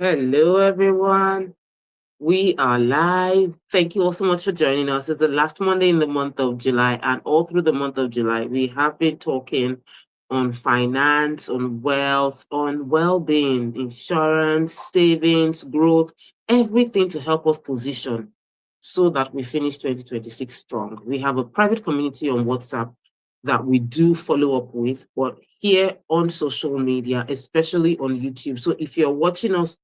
Hello, everyone. We are live. Thank you all so much for joining us. It's the last Monday in the month of July, and all through the month of July, we have been talking on finance, on wealth, on well being, insurance, savings, growth, everything to help us position so that we finish 2026 strong. We have a private community on WhatsApp that we do follow up with, but here on social media, especially on YouTube. So if you're watching us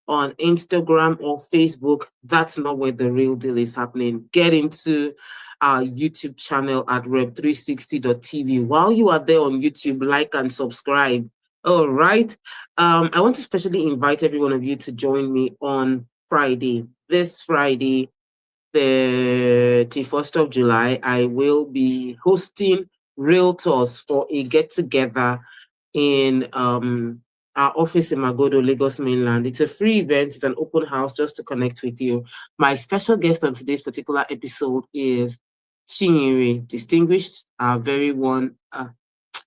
on Instagram or Facebook, that's not where the real deal is happening. Get into our YouTube channel at rev360.tv. While you are there on YouTube, like and subscribe. All right. I want to specially invite every one of you to join me on Friday. This Friday, the 31st of July, I will be hosting Realtors for a get together in our office in Magodo, Lagos mainland. It's a free event, it's an open house just to connect with you. My special guest on today's particular episode is Chinyere, distinguished, our very one,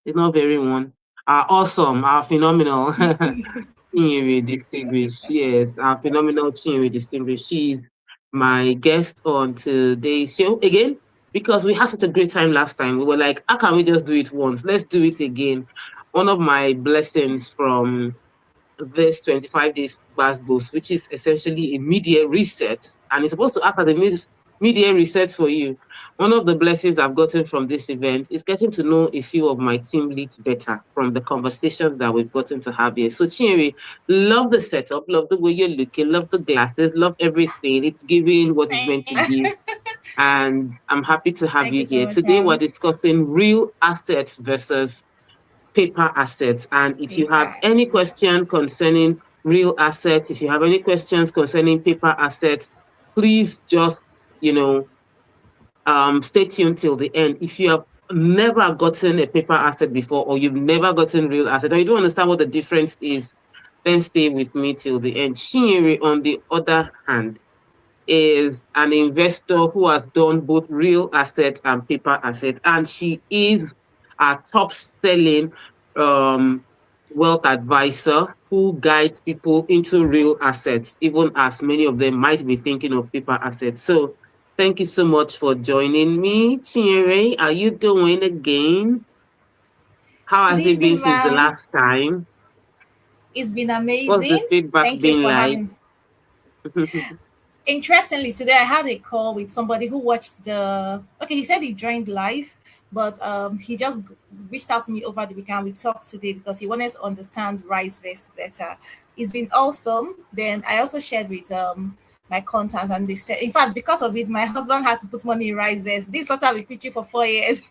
it's not very one, our awesome, our phenomenal Chinyere distinguished. Yes, our phenomenal Chinyere distinguished. She's my guest on today's show again because we had such a great time last time. We were like, how can we just do it once? Let's do it again. One of my blessings from this 25 days fast boost, which is essentially a media reset, and it's supposed to act as a media reset for you. One of the blessings I've gotten from this event is getting to know a few of my team leads better from the conversations that we've gotten to have here. So, Chinri, love the setup, love the way you're looking, love the glasses, love everything. It's giving what it's meant to give. And I'm happy to have Thank you you so here. much, Today, we're mom. discussing real assets versus paper assets. And if you have any Papers. question concerning real assets, if you have any questions concerning paper assets, please just, you know, stay tuned till the end. If you have never gotten a paper asset before, or you've never gotten real asset, or you don't understand what the difference is, then stay with me till the end. Shinyeri, on the other hand, is an investor who has done both real asset and paper asset, and she is a top selling um, wealth advisor who guides people into real assets, even as many of them might be thinking of paper assets. So, thank you so much for joining me, Chinyere. Are you doing again? How Good has it been evening, since the ma'am. last time? It's been What's the amazing. feedback Thank you been for like? having. Interestingly, today I had a call with somebody who watched the. Okay, he said he joined live, but he just reached out to me over the weekend. We talked today because he wanted to understand Rice Vest better. It's been awesome. Then I also shared with my contacts, and they said, in fact, because of it, my husband had to put money in Rice Vest. This is what I've been preaching for 4 years.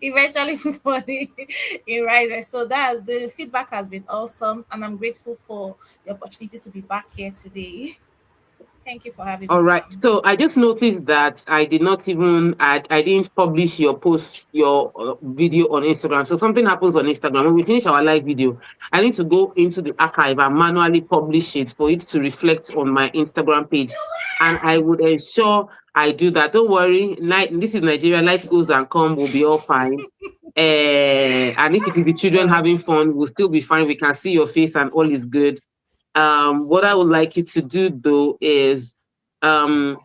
Eventually put money in Rice. So that the feedback has been awesome, and I'm grateful for the opportunity to be back here today. Thank you for having All me, right. ma'am. So I just noticed that I did not even I didn't publish your post your video on Instagram. So something happens on Instagram when we finish our live video. I need to go into the archive and manually publish it for it to reflect on my Instagram page, and I would ensure I do that. Don't worry. This is Nigeria. Light goes and come. We'll be all fine. And if it is the children God. having fun, we'll still be fine. We can see your face and all is good. What I would like you to do though is, um,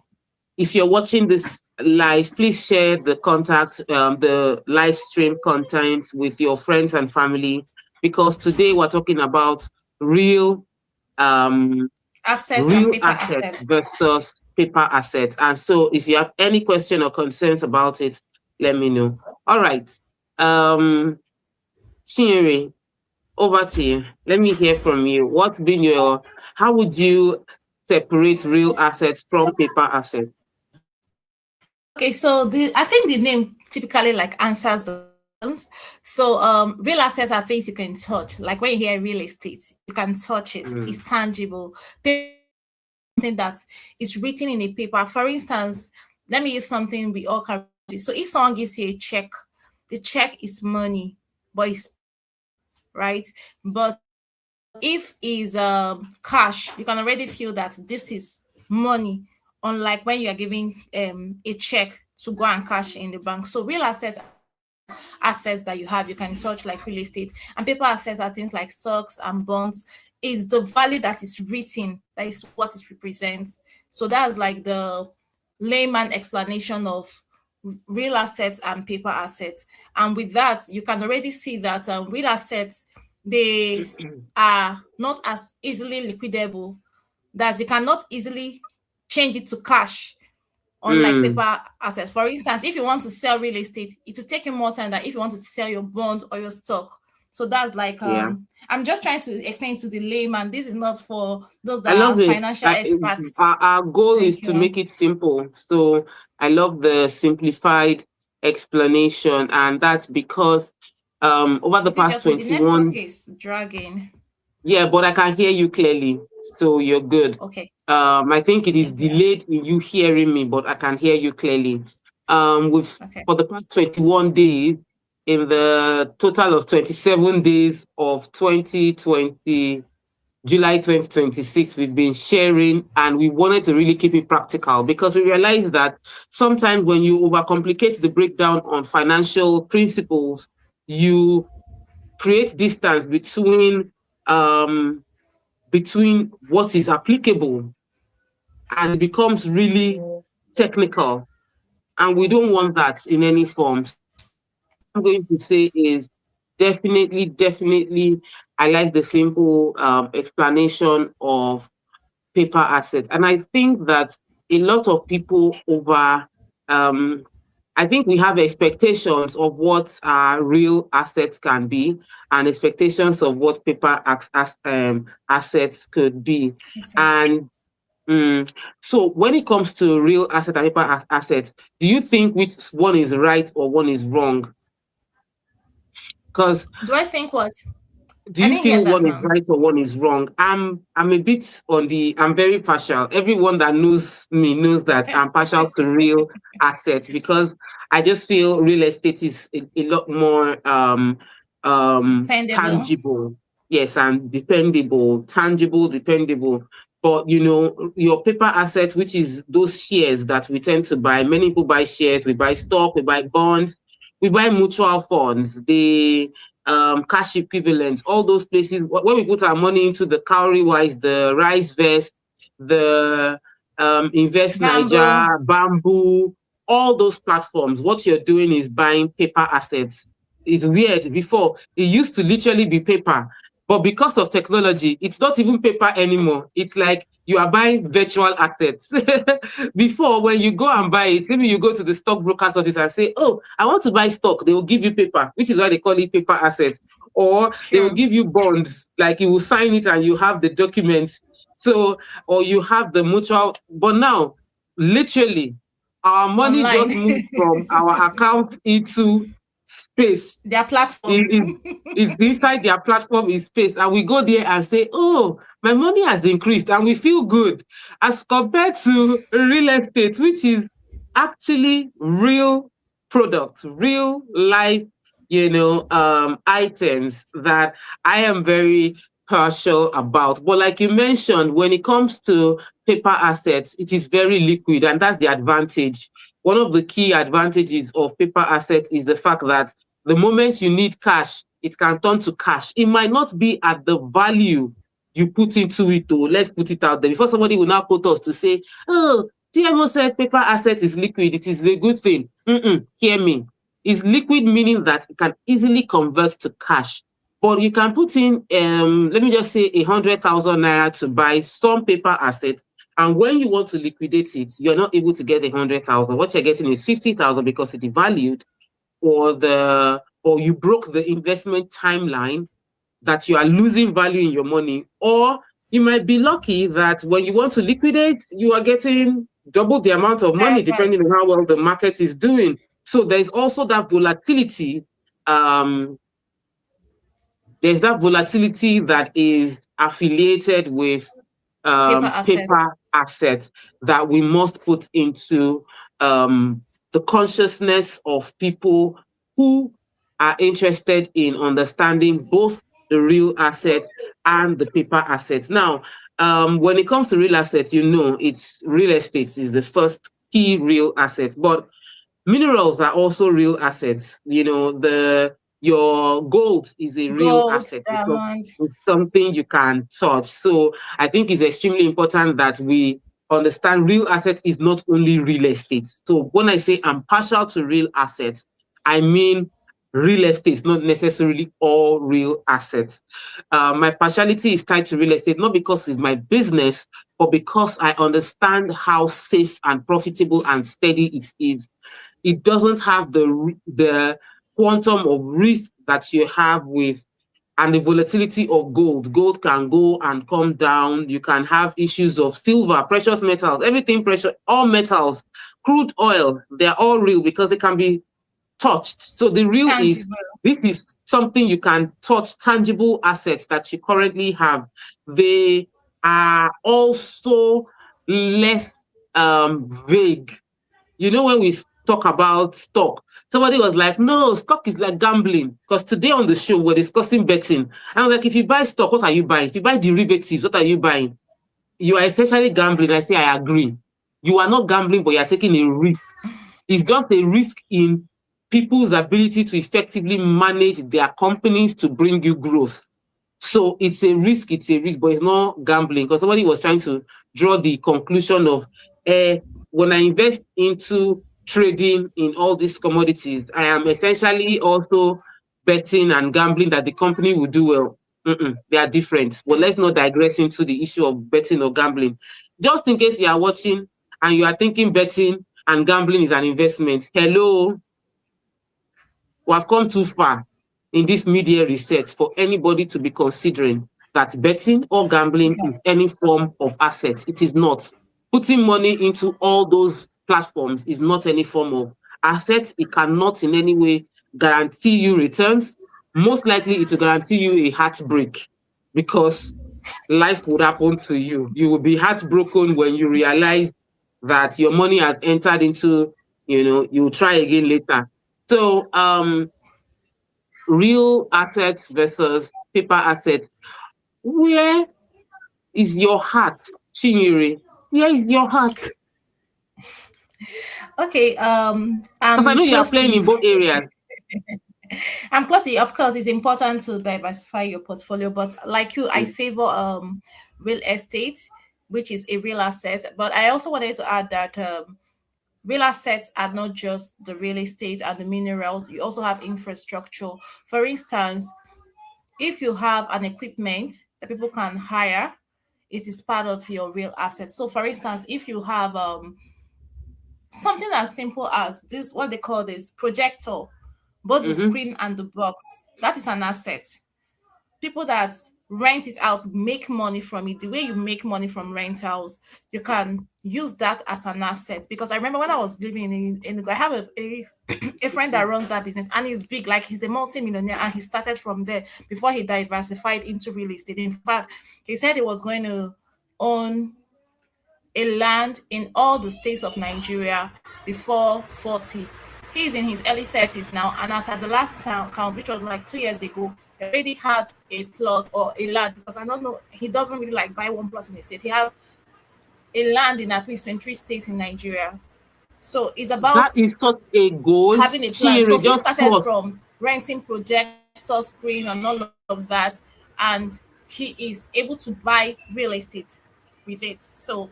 if you're watching this live, please share the live stream content with your friends and family, because today we're talking about real, um, Assets and real paper assets assets. versus paper assets. And so, if you have any question or concerns about it, let me know. All right, um, Chinyere, over to you. Let me hear from you. How would you separate real assets from paper assets? Okay, so the I think the name typically like answers the questions. So real assets are things you can touch. Like when you hear real estate, you can touch it. Mm, It's tangible. Something that is written in a paper. For instance, let me use something we all can. So if someone gives you a check, the check is money, but it's right. But if is cash, you can already feel that this is money. Unlike when you are giving a check to go and cash in the bank. So real assets assets that you have. You can search like real estate, and paper assets are things like stocks and bonds. Is the value that is written, that is what it represents. So that's like the layman explanation of real assets and paper assets. And with that, you can already see that real assets, they are not as easily liquidable. That you cannot easily change it to cash, unlike Mm, paper assets. For instance, if you want to sell real estate, it will take you more time than if you want to sell your bond or your stock. So that's like yeah. I'm just trying to explain to the layman. This is not for those I that are love it. financial experts. Our goal is Thank to you. make it simple. So I love the simplified explanation, and that's because over the Is it past just me? The network 21, is dragging. yeah, but I can hear you clearly, so you're good. Okay. I think it is Thank you. delayed in you hearing me, but I can hear you clearly. With Okay. For the past 21 days, in the total of 27 days of 2020, July 2026, we've been sharing, and we wanted to really keep it practical because we realized that sometimes when you overcomplicate the breakdown on financial principles, you create distance um, between what is applicable, and it becomes really technical. And we don't want that in any form. So what I'm going to say is definitely, I like the simple explanation of paper asset. And I think that a lot of people um, I think we have expectations of what real assets can be and expectations of what assets could be. Assets. And so when it comes to real asset and paper assets, do you think which one is right or one is wrong? Because Do I think what? do I you didn't get feel that, one is ma'am. right or one is wrong? I'm a bit on the I'm very partial. Everyone that knows me knows that I'm partial to real assets because I just feel real estate is a lot more Dependable. tangible. Yes, and dependable, tangible, dependable. But you know, your paper assets, which is those shares that we tend to buy. Many people buy shares, we buy stock, we buy bonds, we buy mutual funds. Cash equivalents, all those places. When we put our money into the Cowrie Wise, the Rice Vest, the Invest Bamboo. Niger, Bamboo, all those platforms, what you're doing is buying paper assets. It's weird. Before, it used to literally be paper. But because of technology, it's not even paper anymore. It's like you are buying virtual assets. Before, when you go and buy it, maybe you go to the stockbroker's office and say, "Oh, I want to buy stock." They will give you paper, which is why they call it paper assets. Or they will True. give you bonds, like you will sign it and you have the documents. So, or you have the mutual. But now, literally, our money just Online. moved from our account into space. Their platform. Is inside their platform is space, and we go there and say, "Oh, my money has increased," and we feel good, as compared to real estate, which is actually real products, real life, items that I am very partial about. But like you mentioned, when it comes to paper assets, it is very liquid, and that's the advantage. One of the key advantages of paper assets is the fact that the moment you need cash, it can turn to cash. It might not be at the value you put into it, though. Let's put it out there before somebody will now quote us to say, "Oh, TMO said paper asset is liquid. It is a good thing." Hear me. It's liquid, meaning that it can easily convert to cash. But you can put in, let me just say, 100,000 naira to buy some paper asset. And when you want to liquidate it, you're not able to get 100,000. What you're getting is 50,000 because it devalued, or you broke the investment timeline, that you are losing value in your money. Or you might be lucky that when you want to liquidate, you are getting double the amount of money, Higher depending value. on how well the market is doing. So there's also that volatility. um, there's that volatility that is affiliated with Paper assets. paper assets that we must put into the consciousness of people who are interested in understanding both the real assets and the paper assets. Now, when it comes to real assets, it's real estate is the first key real asset. But Minerals are also real assets. The your gold is a real Gold, asset because diamond. it's something you can touch. So I think it's extremely important that we understand real asset is not only real estate. So when I say I'm partial to real assets, I mean real estate is not necessarily all real assets. My partiality is tied to real estate, not because it's my business, but because I understand how safe and profitable and steady it is. It doesn't have the quantum of risk that you have with and the volatility of gold. Gold can go and come down. You can have issues of silver, precious metals, everything precious, all metals, crude oil. They're all real because they can be touched. So the real is Tangible. this is something you can touch, tangible assets that you currently have. They are also less vague. When we talk about stock, somebody was like, no, stock is like gambling. Because today on the show, we're discussing betting. And I was like, if you buy stock, what are you buying? If you buy derivatives, what are you buying? You are essentially gambling. I say, I agree. You are not gambling, but you are taking a risk. It's just a risk in people's ability to effectively manage their companies to bring you growth. So it's a risk, but it's not gambling because somebody was trying to draw the conclusion of when I invest into trading in all these commodities, I am essentially also betting and gambling that the company will do well. They are different. But let's not digress into the issue of betting or gambling. Just in case you are watching and you are thinking betting and gambling is an investment, hello, we have come too far in this media research for anybody to be considering that betting or gambling Yeah. is any form of asset. It is not. Putting money into all those platforms is not any form of asset. It cannot in any way guarantee you returns. Most likely, it will guarantee you a heartbreak because life would happen to you. You will be heartbroken when you realize that your money has entered into, you'll try again later. So, real assets versus paper assets. Where is your heart, Chinyere? Where is your heart? Okay, Because I know you are playing in both areas. I'm close to, of course, it's important to diversify your portfolio, but like you, I Mm. favor real estate, which is a real asset. But I also wanted to add that real assets are not just the real estate and the minerals, you also have infrastructure. For instance, if you have an equipment that people can hire, it is part of your real asset. So for instance, if you have something as simple as this, what they call this projector, both the Mm-hmm. screen and the box, that is an asset. People that rent it out make money from it. The way you make money from rentals, you can use that as an asset. Because I remember when I was living I have a friend that runs that business and he's big, like he's a multi-millionaire, and he started from there before he diversified into real estate. In fact, he said he was going to own a land in all the states of Nigeria before 40. He's in his early 30s now, and as at the last count, which was like 2 years ago, he already had a plot or a land, because I don't know, he doesn't really like buy one plot in a state. He has a land in at least 23 states in Nigeria. So it's about That is such a goal. having a plan. So Chinyere, he just started pause. from renting projector screen and all of that, and he is able to buy real estate with it. So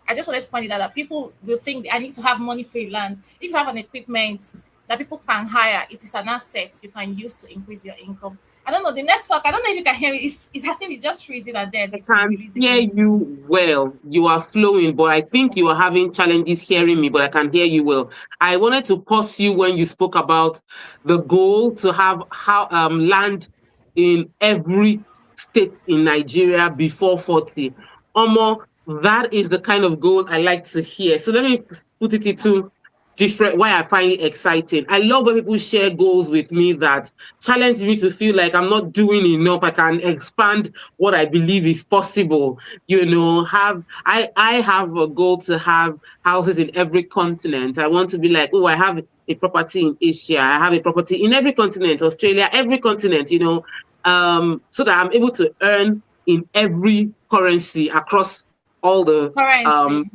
I just wanted to point it out that people will think I need to have money for a land. If you have an equipment that people can hire, it is an asset you can use to increase your income. I don't know the network. I don't know if you can hear me. It's as if it's just freezing and then I it will can release hear again. you well. You are flowing, but I think you are having challenges hearing me, but I can hear you well. I wanted to pause you when you spoke about the goal to have how land in every state in Nigeria before 40. Omo, that is the kind of goal I like to hear. So let me put it into different why I find it exciting. I love when people share goals with me that challenge me to feel like I'm not doing enough. I can expand what I believe is possible. Have I have a goal to have houses in every continent. I want to be like, oh, I have a property in Asia. I have a property in every continent, Australia, every continent. So that I'm able to earn in every currency across all the Currency,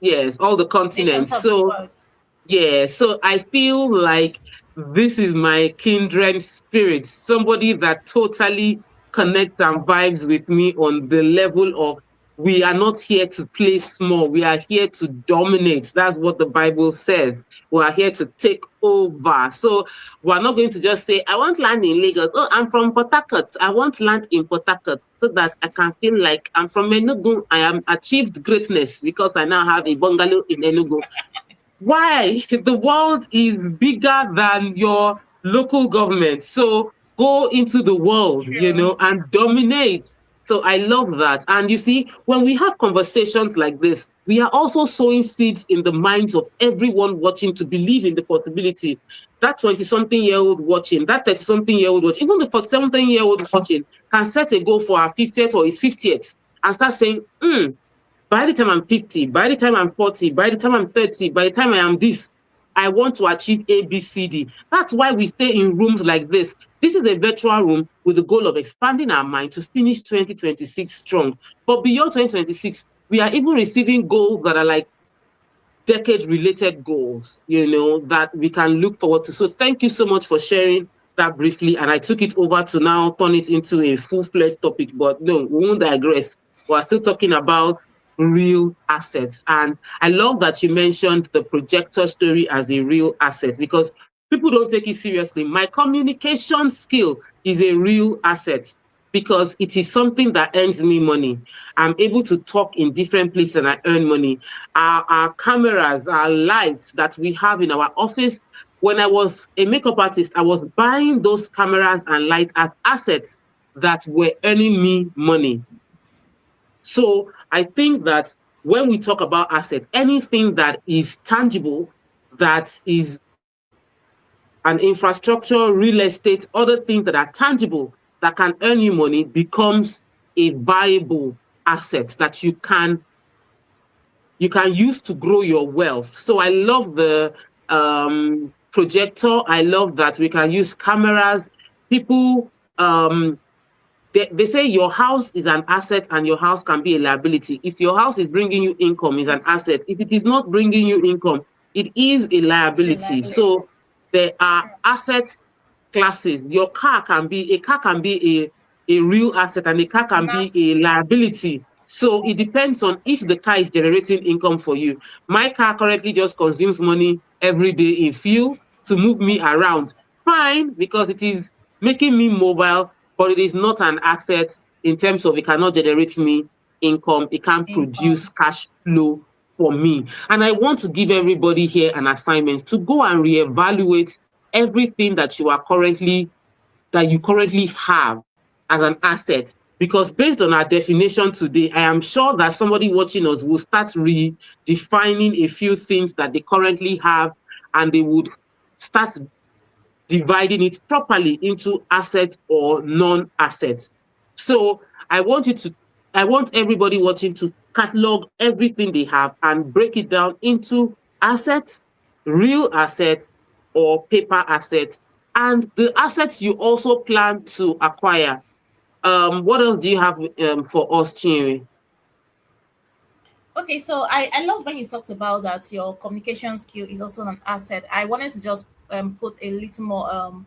yes, all the nations continents. of the So world. Yeah, so I feel like this is my kindred spirit, somebody that totally connects and vibes with me on the level of we are not here to play small, we are here to dominate. That's what the Bible says. We are here to take over. So we're not going to just say, I want land in Lagos. Oh, I'm from Port Harcourt. I want land in Port Harcourt so that I can feel like I'm from Enugu. I am achieved greatness because I now have a bungalow in Enugu. Why? The world is bigger than your local government. So go into the world, True. and dominate. So I love that. And you see, when we have conversations like this, we are also sowing seeds in the minds of everyone watching to believe in the possibility. That 20 something year old watching, that 30 something year old watching, even the 40 something year old watching can set a goal for our 50th or his 50th and start saying, by the time I'm 50, by the time I'm 40, by the time I'm 30, by the time I am this, I want to achieve A, B, C, D. That's why we stay in rooms like this. This is a virtual room with the goal of expanding our mind to finish 2026 strong. But beyond 2026, we are even receiving goals that are like decade related goals, that we can look forward to. So thank you so much for sharing that briefly. And I took it over to now turn it into a full fledged topic, but no, we won't digress. We're still talking about real assets. And I love that you mentioned the projector story as a real asset because people don't take it seriously. My communication skill is a real asset because it is something that earns me money. I'm able to talk in different places and I earn money. Our cameras, our lights that we have in our office. When I was a makeup artist, I was buying those cameras and lights as assets that were earning me money. So I think that when we talk about assets, anything that is tangible, that is an infrastructure, real estate, other things that are tangible that can earn you money becomes a viable asset that you can use to grow your wealth. So I love the projector. I love that we can use cameras. People, they say your house is an asset and your house can be a liability. If your house is bringing you income, is an It's, asset. If it is not bringing you income, it is a it's a liability. liability. So there are True. asset classes. A car can be a real asset and a car can be Not a liability. So it depends on if the car is generating income for you. My car currently just consumes money every day in fuel to move me around. Fine, because it is making me mobile, but it is not an asset in terms of it cannot generate me income. It can't income. produce cash flow for me. And I want to give everybody here an assignment to go and reevaluate everything that you currently have as an asset. Because based on our definition today, I am sure that somebody watching us will start redefining a few things that they currently have and they would start dividing it properly into assets or non-assets. So I want you to, I want everybody watching to catalog everything they have and break it down into assets, real assets, or paper assets, and the assets you also plan to acquire. What else do you have for us, Chinwe? Okay, so I love when you talked about that your communication skill is also an asset. I wanted to just put a little more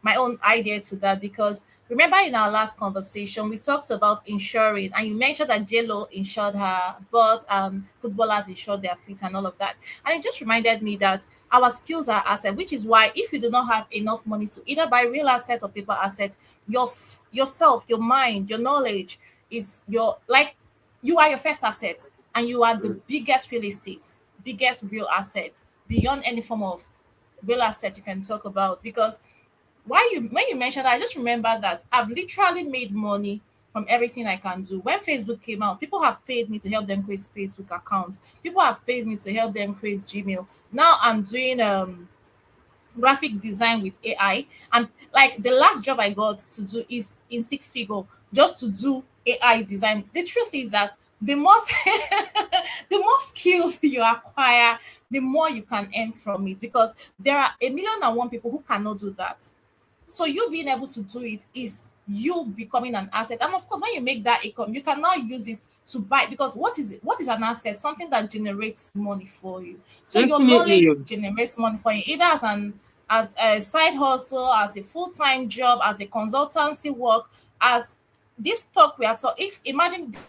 my own idea to that because remember in our last conversation we talked about insuring and you mentioned that JLo insured her but footballers insured their feet and all of that. And it just reminded me that our skills are asset, which is why if you do not have enough money to either buy real asset or paper asset, yourself, your mind, your knowledge is your like you are your first asset and you are the biggest real estate, biggest real asset beyond any form of real asset you can talk about. Because why you when you mentioned that, I just remember that I've literally made money from everything I can do. When Facebook came out, people have paid me to help them create Facebook accounts. People have paid me to help them create Gmail. Now I'm doing graphics design with AI. And like the last job I got to do is in six figure just to do AI design. The truth is that the more the more skills you acquire, the more you can earn from it because there are a million and one people who cannot do that. So you being able to do it is you becoming an asset. And of course, when you make that income, you cannot use it to buy, because what is an asset? Something that generates money for you. So your Definitely. knowledge generates money for you, either as a side hustle, as a full-time job, as a consultancy work, as this talk we are talking. If imagine this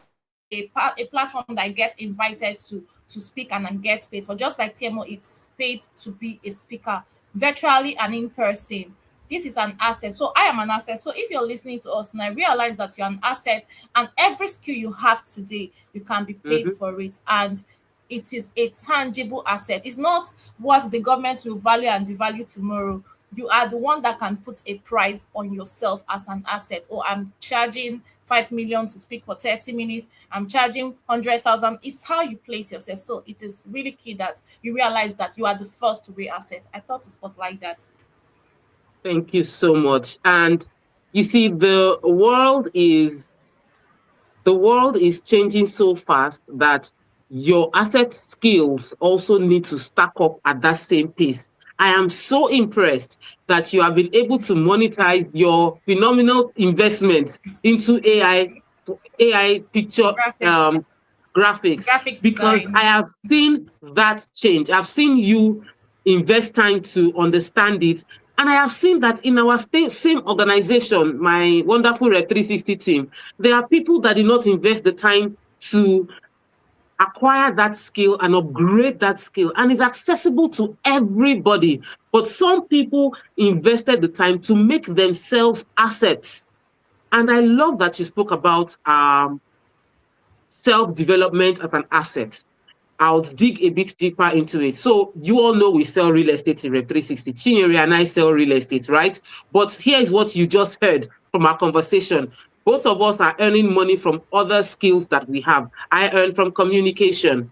is a platform that I get invited to speak and I get paid for, just like TMO, it's paid to be a speaker virtually and in person. This is an asset. So I am an asset. So if you're listening to us and I realize that you're an asset, and every skill you have today, you can be paid Mhm. for it. And it is a tangible asset. It's not what the government will value and devalue tomorrow. You are the one that can put a price on yourself as an asset. Oh, I'm charging 5 million to speak for 30 minutes. I'm charging 100,000. It's how you place yourself. So it is really key that you realize that you are the first real asset. I thought to spotlight that. Thank you so much. And you see, the world is changing so fast that your asset skills also need to stack up at that same pace. I am so impressed that you have been able to monetize your phenomenal investment into AI picture Graphics, um, graphics, graphics because I design. have seen that change. I've seen you invest time to understand it. And I have seen that in our same organization, my wonderful Rep 360 team, there are people that did not invest the time to acquire that skill and upgrade that skill, and it's accessible to everybody. But some people invested the time to make themselves assets. And I love that you spoke about self development as an asset. I'll dig a bit deeper into it. So you all know we sell real estate in Rep 360. Chinyere and I sell real estate, right? But here is what you just heard from our conversation. Both of us are earning money from other skills that we have. I earn from communication.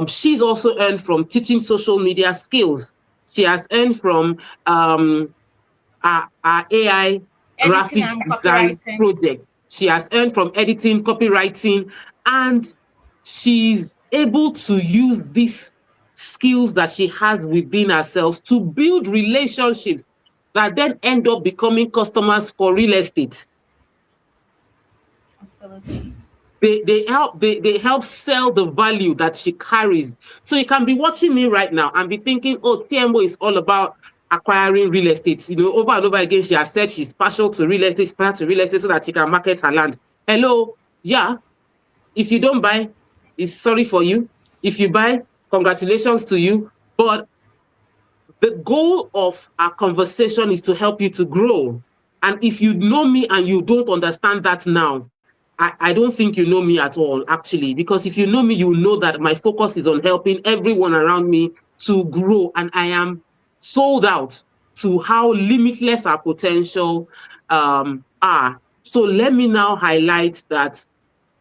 She's also earned from teaching social media skills. She has earned from our AI Editing graphics and design copywriting. project. She has earned from editing, copywriting, and she's able to use these skills that she has within herself to build relationships that then end up becoming customers for real estate. Absolutely. They help sell the value that she carries. So you can be watching me right now and be thinking, oh, TMO is all about acquiring real estate. Over and over again, she has said she's partial to real estate, partial to real estate so that she can market her land. Hello, yeah. If you don't buy, it's sorry for you. If you buy, congratulations to you. But the goal of our conversation is to help you to grow. And if you know me and you don't understand that now, I don't think you know me at all, actually. Because if you know me, you know that my focus is on helping everyone around me to grow. And I am sold out to how limitless our potential are. So let me now highlight that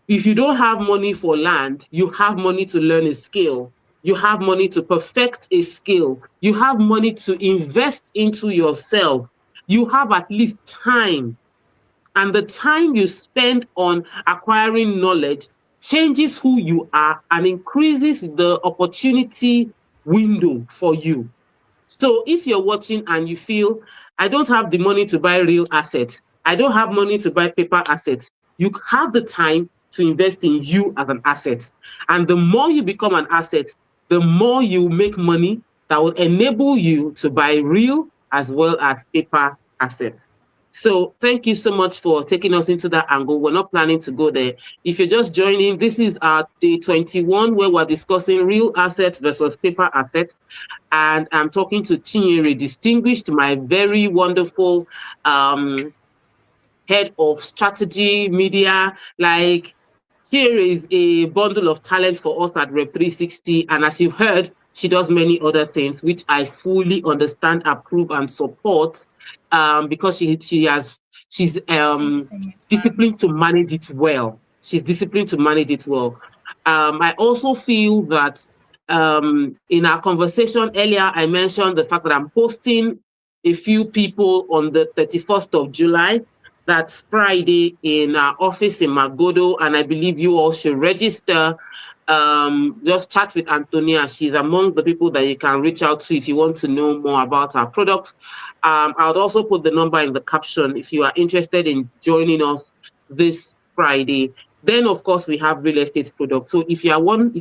if you don't have money for land, you have money to learn a skill. You have money to perfect a skill. You have money to invest into yourself. You have at least time. And the time you spend on acquiring knowledge changes who you are and increases the opportunity window for you. So if you're watching and you feel, I don't have the money to buy real assets, I don't have money to buy paper assets, you have the time to invest in you as an asset. And the more you become an asset, the more you make money that will enable you to buy real as well as paper assets. So thank you so much for taking us into that angle. We're not planning to go there. If you're just joining, this is our day 21 where we're discussing real assets versus paper assets, and I'm talking to Chinyere Distinguished, my very wonderful um, head of strategy media. Like, here is a bundle of talent for us at Rep 360. And as you've heard, she does many other things, which I fully understand, approve, and support because she's Thank you so much, ma'am. disciplined to manage it well. She's disciplined to manage it well. I also feel that in our conversation earlier, I mentioned the fact that I'm hosting a few people on the 31st of July. That's Friday in our office in Magodo, and I believe you all should register. just chat with Antonia. She's among the people that you can reach out to if you want to know more about our product. I would also put the number in the caption if you are interested in joining us this Friday. Then, of course, we have real estate products. So if you are on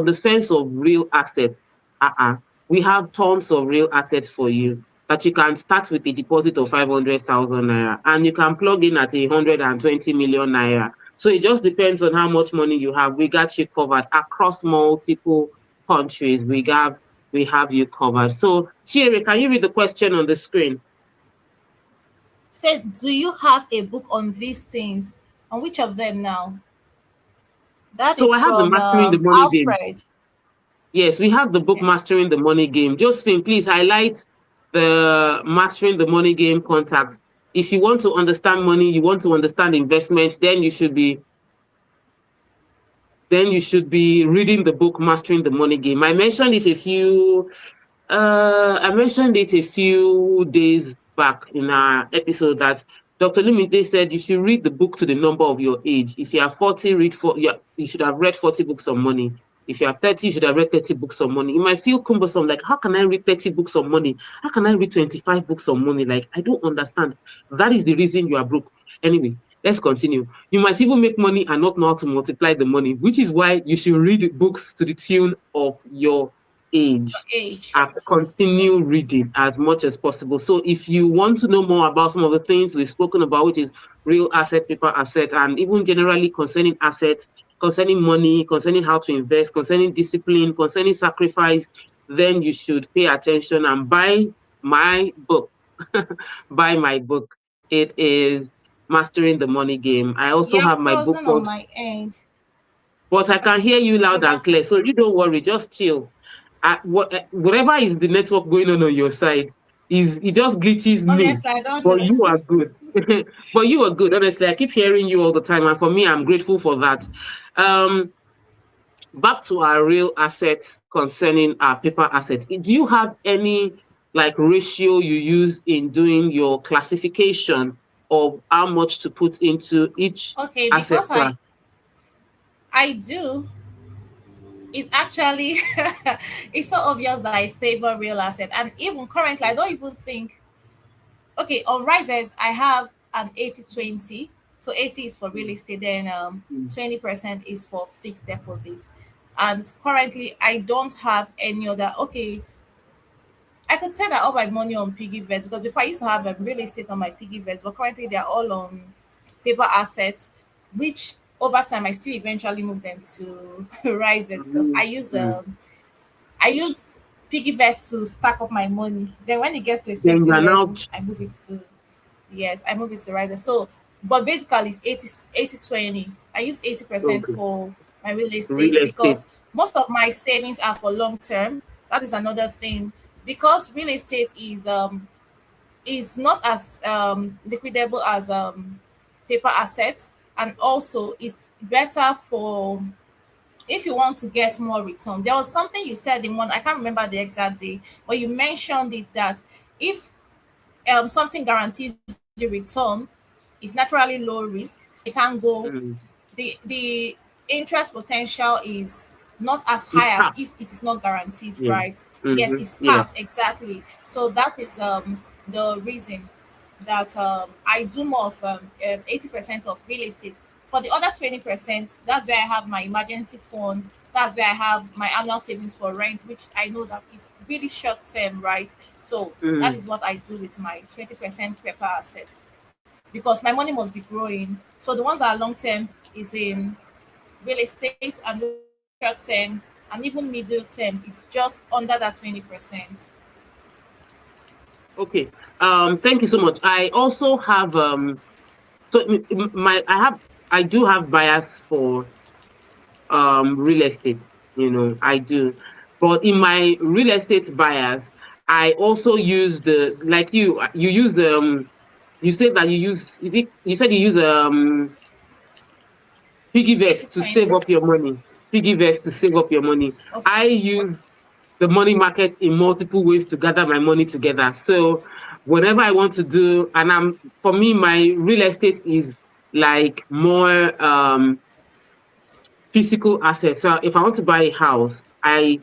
the fence of real assets, uh-uh, we have tons of real assets for you that you can start with a deposit of 500,000 naira and you can plug in at 120 million naira. So it just depends on how much money you have. We got you covered across multiple countries. We have you covered. So Thierry, can you read the question on the screen? Said, do you have a book on these things? On which of them now? That So is I have the from Mastering the Money Game. Alfred. Yes, we have the book Okay. Mastering the Money Game. Josephine, please highlight the Mastering the Money Game contact. If you want to understand money, you want to understand investment, then you should be reading the book Mastering the Money Game. I mentioned it a few days back in our episode that Dr. Lumide said you should read the book to the number of your age. If you are 40, you should have read 40 books on money. If you are 30, you should have read 30 books on money. It might feel cumbersome, like, how can I read 30 books on money? How can I read 25 books on money? Like, I don't understand. That is the reason you are broke. Anyway, let's continue. You might even make money and not know how to multiply the money, which is why you should read books to the tune of your age Age. and continue reading as much as possible. So if you want to know more about some of the things we've spoken about, which is real asset, paper asset, and even generally concerning assets, concerning money, concerning how to invest, concerning discipline, concerning sacrifice, then you should pay attention and buy my book. Buy my book. It is Mastering the Money Game. I also You're have my book frozen on called, my end. but I can Okay. hear you loud Over. and clear. So you don't worry, just chill. Whatever is the network going on your side, is it just glitches me, Honestly, I don't but know. you are good. But you are good, honestly. I keep hearing you all the time, and for me, I'm grateful for that. Um, Back to our real assets concerning our paper assets. Do you have any like ratio you use in doing your classification of how much to put into each Okay, asset because class? I do. It's actually it's so obvious that I favor real asset, and even currently, I don't even think. Okay, on Rises, I have an 80/20. So 80 is for real Mm, estate, then mm, 20% is for fixed deposit. And currently, I don't have any other. Okay, I could say that all my money on piggy vest because before I used to have a real estate on my piggy vest, but currently they're all on paper assets, which over time I still eventually move them to rise because mm, mm. I use piggy vest to stack up my money. Then when it gets to a Then you certain are now level, I move it to yes, I move it to rider. So but basically it's 80/20. I use 80% okay. for my real Real estate estate. because most of my savings are for long term. That is another thing. Because real estate is not as liquidable as paper assets, and also it's better for if you want to get more return. There was something you said in one, I can't remember the exact day, but you mentioned it that if something guarantees you return, it's naturally low risk. It can go Mm. the interest potential is not as It's high as cap. if it is not guaranteed, Yeah. right? Yes, Mm-hmm. it's Yeah. capped exactly. So that is the reason that I do more of 80% of real estate. For the other 20%, that's where I have my emergency fund. That's where I have my annual savings for rent, which I know that is really short term, right? So that Mm. is what I do with my 20% paper assets because my money must be growing. So the ones that are long term is in real estate, and those that are short term and even middle term is just under that 20%. Okay. Thank you so much. I also have so I do have bias for real estate, I do. But in my real estate bias, I also use the like you use you said that you said you use Eighty piggyvest to twenty. save up your money. Piggyvest to save up your money. Okay. I use the money market in multiple ways to gather my money together. So whenever I want to do, and for me, my real estate is like more physical assets. So if I want to buy a house, I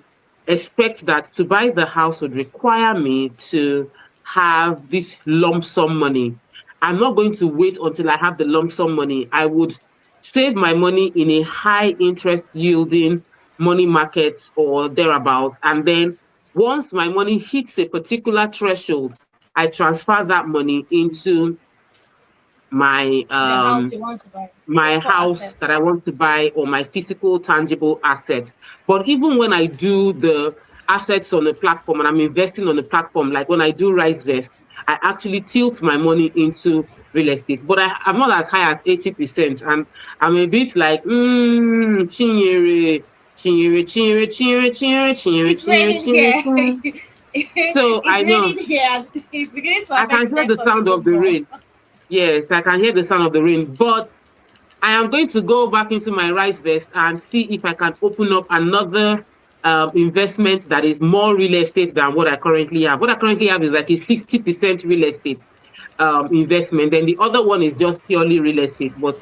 expect that to buy the house would require me to have this lump sum money. I'm not going to wait until I have the lump sum money. I would save my money in a high interest yielding money market or thereabouts. And then once my money hits a particular threshold, I transfer that money into my The house you want to buy, my physical house assets. that I want to buy or my physical tangible asset. But even when I do the assets on the platform and I'm investing on the platform, like when I do RiseVest, I actually tilt my money into real estate. But I'm not as high as 80%. And I'm a bit like, chinyere, chinyere, chinyere, chinyere, chinyere, chinyere, It's chinyere, raining chinyere, here. chinyere. So It's I know raining here. It's beginning to I can affect hear the network sound of even the more. rain. Yes, I can hear the sound of the rain. But I am going to go back into my rice vest and see if I can open up another investment that is more real estate than what I currently have. What I currently have is like a 60% real estate investment. Then the other one is just purely real estate, but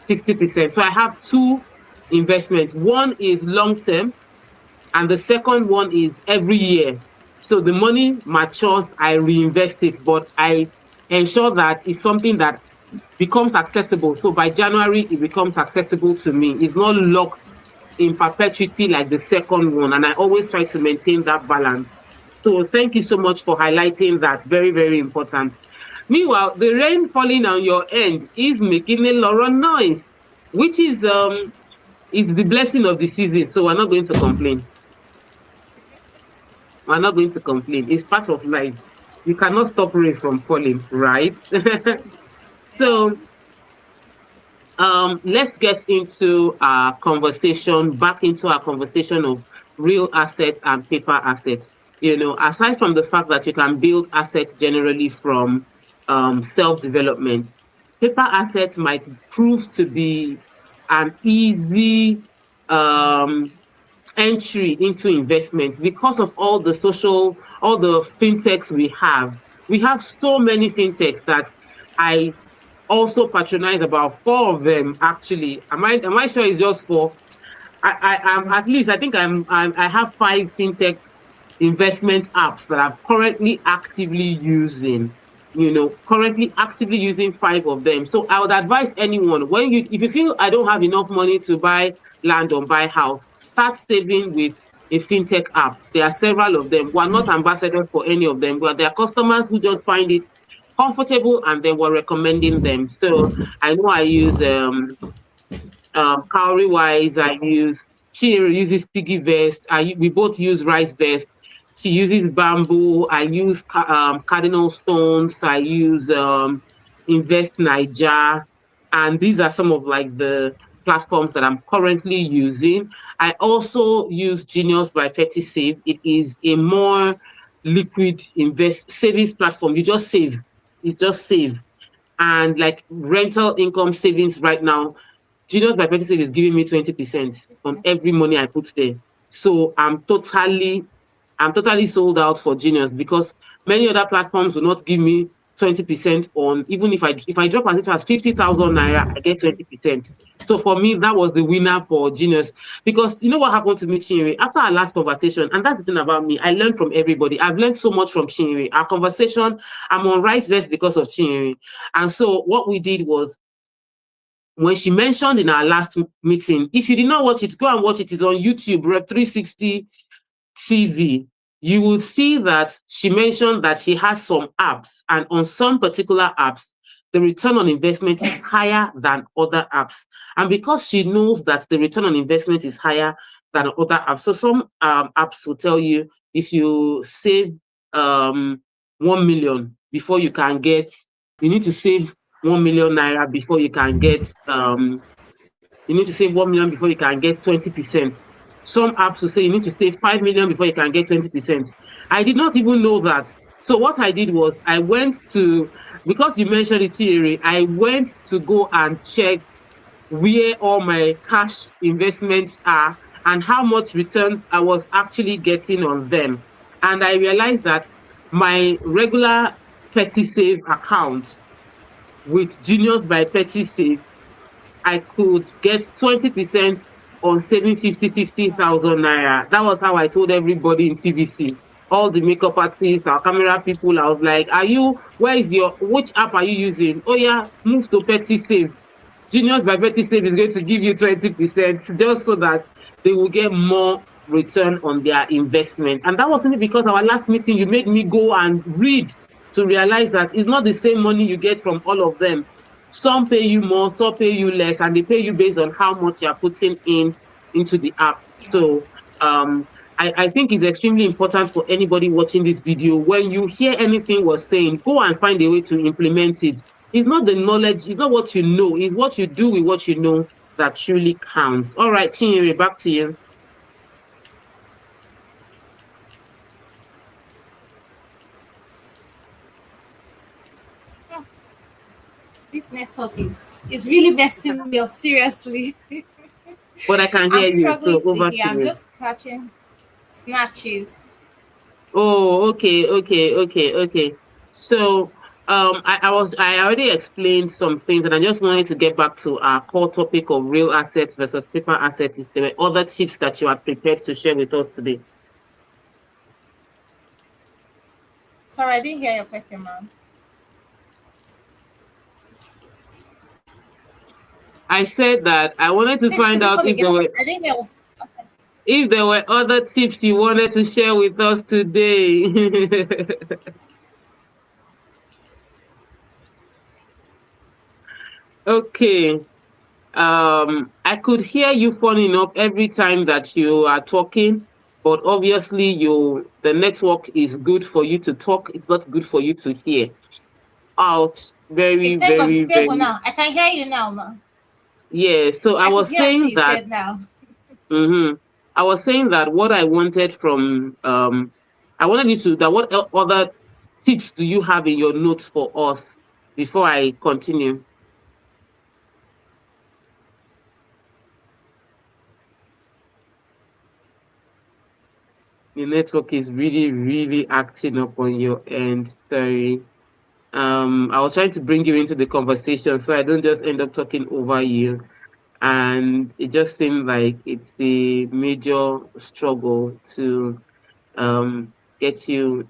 60%. So I have two investments. One is long term, and the second one is every year. So the money matures, I reinvest it, but I ensure that it's something that becomes accessible. So by January, it becomes accessible to me. It's not locked in perpetuity like the second one. And I always try to maintain that balance. So thank you so much for highlighting that. Very, very important. Meanwhile, the rain falling on your end is making a lot of noise, which is the blessing of the season. So we're not going to complain. We're not going to complain. It's part of life. You cannot stop rain from falling, right? Yeah. So let's get into our conversation, back into our conversation of real assets and paper assets. Aside from the fact that you can build assets generally from self-development, paper assets might prove to be an easy um, entry into investment because of all the fintechs we have. We have so many fintechs that I also patronize about four of them actually. Am I sure it's just four? I am at least I think I have five fintech investment apps that I'm currently actively using. Currently actively using five of them. So I would advise anyone when if you feel I don't have enough money to buy land or buy house, start saving with a fintech app. There are several of them. We're not ambassadors for any of them, but there are customers who just find it comfortable and then we're recommending them. So I know I use cowrie wise, I use she uses piggy vest. We both use rice vest. She uses bamboo. I use cardinal stones. I use invest Niger, and these are some of like the platforms that I'm currently using. I also use Genius by Petty Save. It is a more liquid invest savings platform. You just save. It's just save and like rental income savings right now, Genius by Petty is giving me 20% on every money I put there. So I'm totally sold out for Genius because many other platforms will not give me 20% on even if I drop as it as 50,000 naira, I get 20%. So for me, that was the winner for Genius. Because you know what happened to me, Chinwe? After our last conversation, and that's the thing about me, I learned from everybody. I've learned so much from Chinwe. Our conversation, I'm on Rice Vest because of Chinwe. And so what we did was when she mentioned in our last meeting, if you did not watch it, go and watch it. It's on YouTube, Rep 360 TV, you will see that she mentioned that she has some apps, and on some particular apps, the return on investment is higher than other apps. And because she knows that the return on investment is higher than other apps, so some apps will tell you if you save 1 million before you need to save 1 million naira before you need to save 1 million before you can get 20%. Some apps will say you need to save 5 million before you can get 20%. I did not even know that. So what I did was I went to, because you mentioned it, Thierry, I went to go and check where all my cash investments are and how much returns I was actually getting on them. And I realized that my regular Petty Save account with Genius by Petty Save I could get 20% on saving 50,000 naira. That was how I told everybody in TVC, all the makeup artists, our camera people. I was like, which app are you using? Oh yeah, move to Petty Save. Genius by Betty said is going to give you 20% just so that they will get more return on their investment. And that was only because our last meeting, you made me go and read to realize that it's not the same money you get from all of them. Some pay you more, some pay you less, and they pay you based on how much you're putting in into the app. Yeah. So I think it's extremely important for anybody watching this video. When you hear anything we're saying, go and find a way to implement it. It's not the knowledge, it's not what you know, it's what you do with what you know that truly counts. All right, Chinyere, back to you. This network is really messing me up. Seriously, But I can I'm hear you, so struggling to over hear. to I'm you. just catching snatches. Oh, okay. So I already explained some things, and I just wanted to get back to our core topic of real assets versus paper assets. Is there were other tips that you are prepared to share with us today? Sorry, I didn't hear your question, ma'am. I said that I wanted to Please, could find you out come again? I didn't hear. Okay. if there were other tips you wanted to share with us today. Okay. I could hear you phoning up every time that you are talking, but obviously the network is good for you to talk. It's not good for you to hear. Out. Okay, Very, thank God it's very, stable very. now. I can hear you now, ma'am. Yeah. So I I could was hear everything saying you that. said now. hmm I was saying that what I wanted from I wanted you to that what other tips do you have in your notes for us before I continue? The network is really, really acting up on your end. Sorry. I was trying to bring you into the conversation so I don't just end up talking over you. And it just seemed like it's a major struggle um get you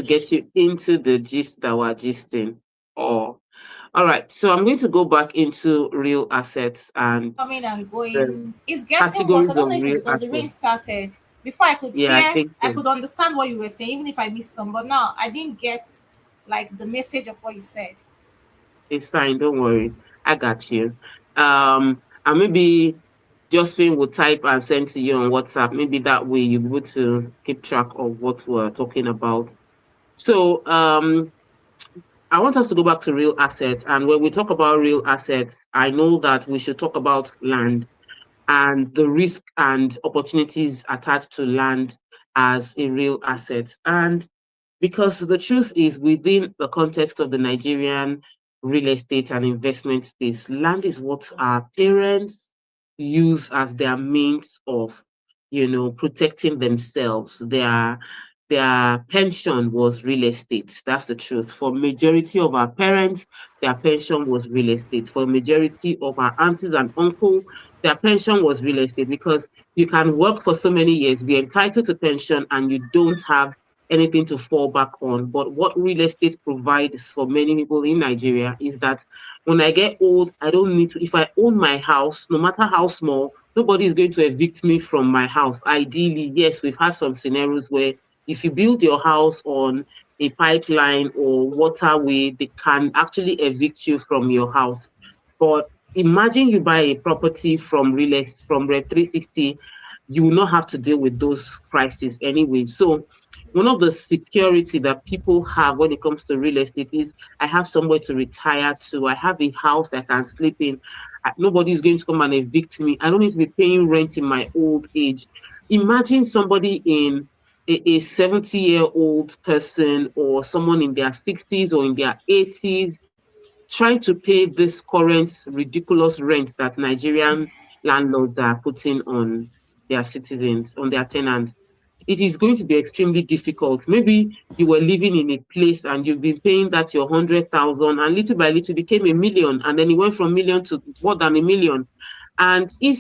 get you into the gist that we're gisting. Or all right, so I'm going to go back into real assets and Coming and the going. It's getting worse. I categories don't of know if it's real because the rain assets. started. Before I could Yeah, I hear, think I so. could understand what you were saying, even if I missed some. But now I didn't get like the message of what you said. It's fine, don't worry. I got you. And maybe Josephine will type and send to you on WhatsApp. Maybe that way you'll be able to keep track of what we're talking about. So I want us to go back to real assets. And when we talk about real assets, I know that we should talk about land and the risk and opportunities attached to land as a real asset. And because the truth is, within the context of the Nigerian real estate and investment space, land is what our parents use as their means of, protecting themselves. Their pension was real estate. That's the truth. For majority of our parents, their pension was real estate. For majority of our aunties and uncles, their pension was real estate because you can work for so many years, be entitled to pension, and you don't have anything to fall back on. But what real estate provides for many people in Nigeria is that when I get old, I don't need to, if I own my house, no matter how small, nobody is going to evict me from my house. Ideally, yes, we've had some scenarios where if you build your house on a pipeline or waterway, they can actually evict you from your house. But imagine you buy a property from Rev 360, you will not have to deal with those crises anyway. So one of the security that people have when it comes to real estate is I have somewhere to retire to. I have a house I can sleep in. Nobody is going to come and evict me. I don't need to be paying rent in my old age. Imagine somebody in a 70-year-old person or someone in their 60s or in their 80s trying to pay this current ridiculous rent that Nigerian landlords are putting on their citizens, on their tenants. It is going to be extremely difficult. Maybe you were living in a place and you've been paying that your 100,000 and little by little became a million and then it went from million to more than a million. And if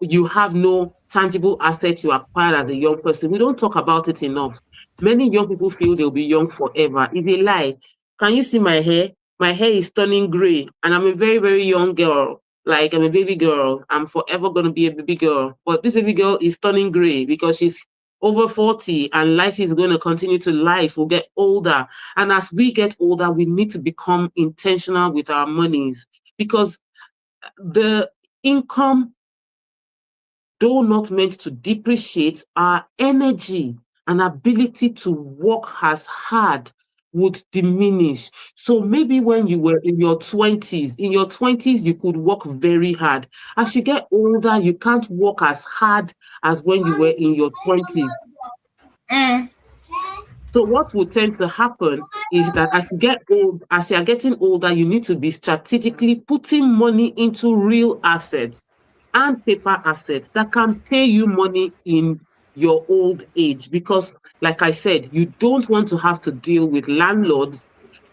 you have no tangible assets you acquired as a young person. We don't talk about it enough. Many young people feel they'll be young forever. It's a lie. Can you see my hair? My hair is turning gray, and I'm a very, very young girl. Like, I'm a baby girl. I'm forever going to be a baby girl. But this baby girl is turning gray because she's over 40, and life is going to continue to life. We'll get older. And as we get older, we need to become intentional with our monies, because the income, though not meant to depreciate, our energy and ability to work as hard would diminish. So maybe when you were in your 20s, you could work very hard. As you get older, you can't work as hard as when you were in your 20s. Mm. So what will tend to happen is that as you are getting older, you need to be strategically putting money into real assets and paper assets that can pay you money in your old age. Because, like I said, you don't want to have to deal with landlords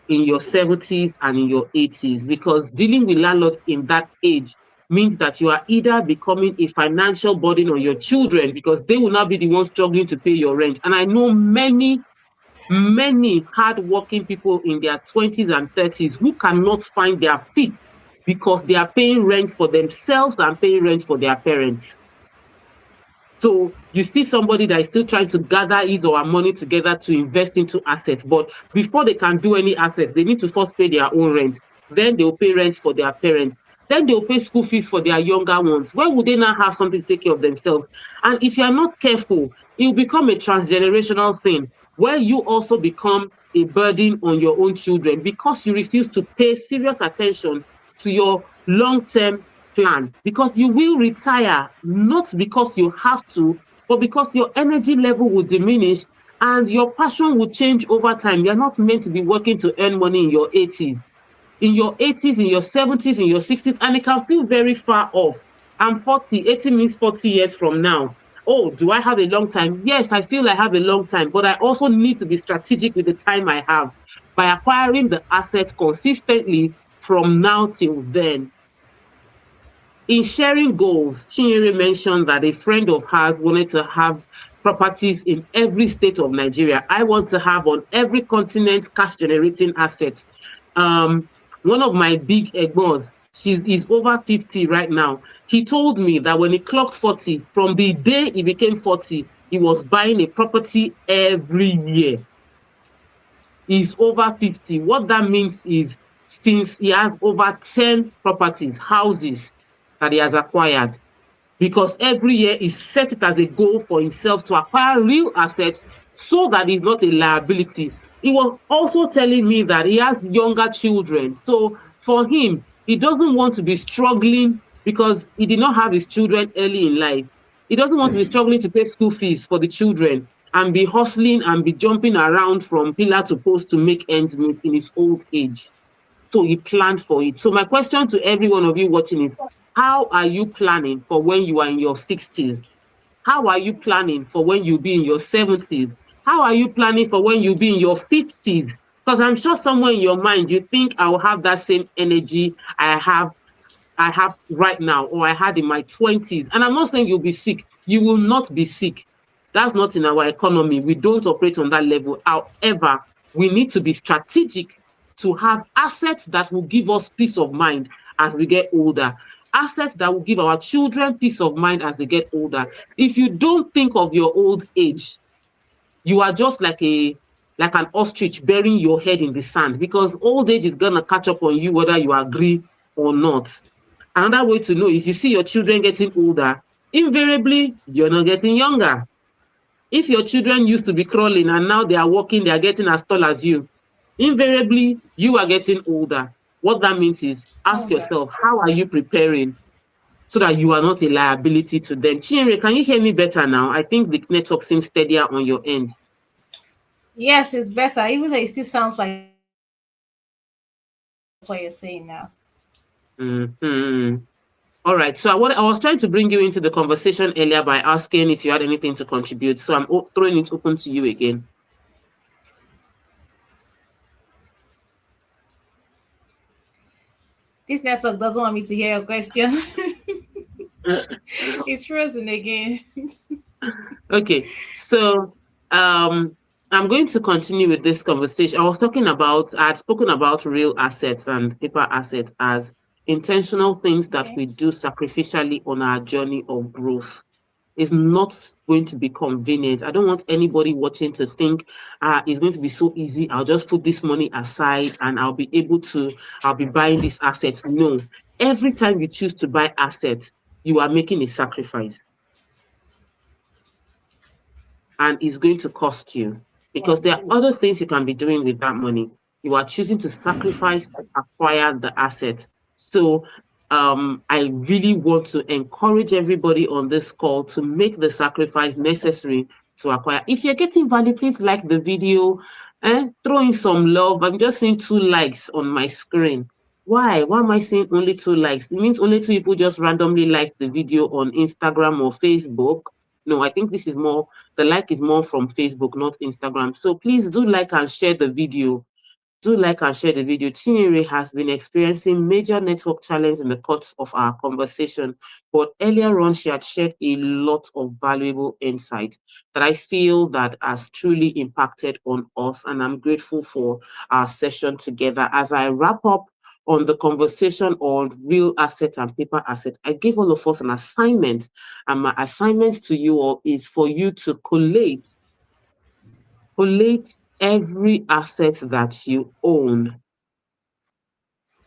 in your 70s and in your 80s, because dealing with landlords in that age means that you are either becoming a financial burden on your children, because they will not be the ones struggling to pay your rent. And I know many hardworking people in their 20s and 30s who cannot find their feet because they are paying rent for themselves and paying rent for their parents. So you see somebody that is still trying to gather his or her money together to invest into assets. But before they can do any assets, they need to first pay their own rent. Then they'll pay rent for their parents. Then they'll pay school fees for their younger ones. When would they now have something to take care of themselves? And if you are not careful, it will become a transgenerational thing where you also become a burden on your own children because you refuse to pay serious attention to your long-term plan, because you will retire not because you have to, but because your energy level will diminish and your passion will change over time. You're not meant to be working to earn money in your 80s. In your 80s, in your 70s, in your 60s, and it can feel very far off. I'm 40, 80 means 40 years from now. Oh, do I have a long time? Yes, I feel I have a long time, but I also need to be strategic with the time I have by acquiring the assets consistently from now till then. In sharing goals, Chinyere mentioned that a friend of hers wanted to have properties in every state of Nigeria. I want to have on every continent cash generating assets. Um, One of my big egbons, she is over 50 right now. He told me that when he clocked 40, from the day he became 40, he was buying a property every year. He's over 50. What that means is since he has over 10 properties, houses that he has acquired, because every year he set it as a goal for himself to acquire real assets so that he's not a liability. He was also telling me that he has younger children. So for him, he doesn't want to be struggling because he did not have his children early in life. He doesn't want to be struggling to pay school fees for the children and be hustling and be jumping around from pillar to post to make ends meet in his old age. So he planned for it. So my question to every one of you watching is, how are you planning for when you are in your 60s? How are you planning for when you be in your 70s? How are you planning for when you be in your 50s? Because I'm sure somewhere in your mind you think I will have that same energy I have right now, or I had in my 20s. And I'm not saying you'll be sick. You will not be sick. That's not in our economy. We don't operate on that level. However, we need to be strategic to have assets that will give us peace of mind as we get older. Assets that will give our children peace of mind as they get older. If you don't think of your old age, you are just like an ostrich burying your head in the sand, because old age is gonna catch up on you whether you agree or not. Another way to know is you see your children getting older, invariably you're not getting younger. If your children used to be crawling and now they are walking, they are getting as tall as you, invariably you are getting older. What that means is ask yourself, how are you preparing so that you are not a liability to them? Chinre, can you hear me better now? I think the network seems steadier on your end. Yes, it's better, even though it still sounds like what you're saying now. Hmm. All right. So I was trying to bring you into the conversation earlier by asking if you had anything to contribute. So I'm throwing it open to you again. This network doesn't want me to hear your question. It's frozen again. Okay, so um, I'm going to continue with this conversation. I had spoken about real assets and paper assets as intentional things that Okay. we do sacrificially on our journey of growth. It's not going to be convenient. I don't want anybody watching to think, it's going to be so easy. I'll just put this money aside and I'll be buying this asset. No. Every time you choose to buy assets, you are making a sacrifice and it's going to cost you because there are other things you can be doing with that money. You are choosing to sacrifice to acquire the asset. So, I really want to encourage everybody on this call to make the sacrifice necessary to acquire. If you're getting value, please like the video and throw in some love. I'm just seeing 2 likes on my screen. Why? Why am I seeing only 2 likes? It means only 2 people just randomly liked the video on Instagram or Facebook. No, I think this is more the like is more from Facebook, not Instagram. So please do like and share the video. Do like and share the video. Chinyere has been experiencing major network challenge in the course of our conversation, but earlier on she had shared a lot of valuable insight that I feel that has truly impacted on us, and I'm grateful for our session together. As I wrap up on the conversation on real asset and paper asset, I gave all of us an assignment, and my assignment to you all is for you to collate every asset that you own,